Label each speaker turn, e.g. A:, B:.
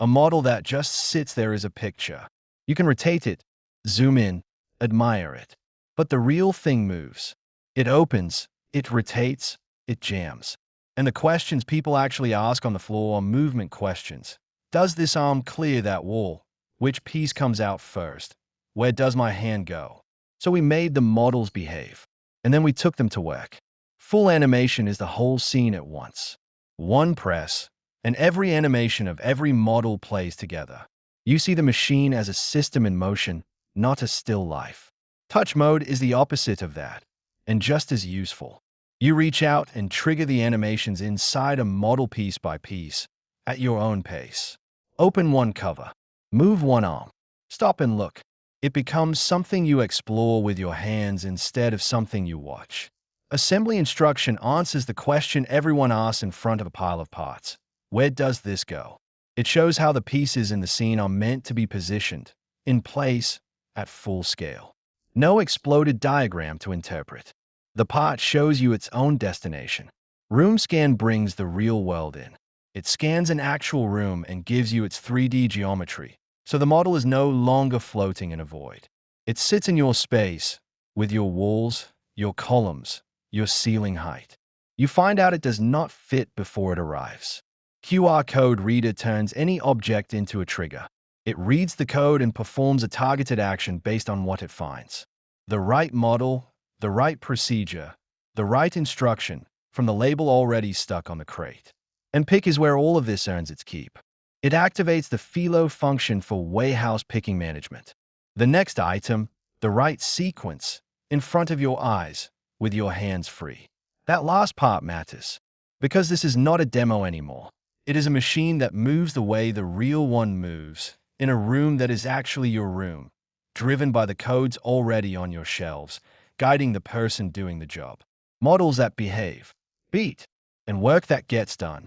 A: A model that just sits there is a picture. You can rotate it, zoom in, admire it. But the real thing moves. It opens, it rotates, it jams. And the questions people actually ask on the floor are movement questions. Does this arm clear that wall? Which piece comes out first? Where does my hand go? So we made the models behave. And then we took them to work. Full animation is the whole scene at once. One press, and every animation of every model plays together. You see the machine as a system in motion, not a still life. Touch mode is the opposite of that, and just as useful. You reach out and trigger the animations inside a model piece by piece, at your own pace. Open one cover. Move one arm. Stop and look. It becomes something you explore with your hands instead of something you watch. Assembly instruction answers the question everyone asks in front of a pile of parts. Where does this go? It shows how the pieces in the scene are meant to be positioned, in place, at full scale. No exploded diagram to interpret. The part shows you its own destination. Room scan brings the real world in. It scans an actual room and gives you its 3D geometry, so the model is no longer floating in a void. It sits in your space, with your walls, your columns, your ceiling height. You find out it does not fit before it arrives. QR code reader turns any object into a trigger. It reads the code and performs a targeted action based on what it finds. The right model, the right procedure, the right instruction from the label already stuck on the crate. And pick is where all of this earns its keep. It activates the FILO function for warehouse picking management. The next item, the right sequence, in front of your eyes, with your hands free. That last part matters, because this is not a demo anymore. It is a machine that moves the way the real one moves, in a room that is actually your room, driven by the codes already on your shelves, guiding the person doing the job. Models that behave, beat, and work that gets done.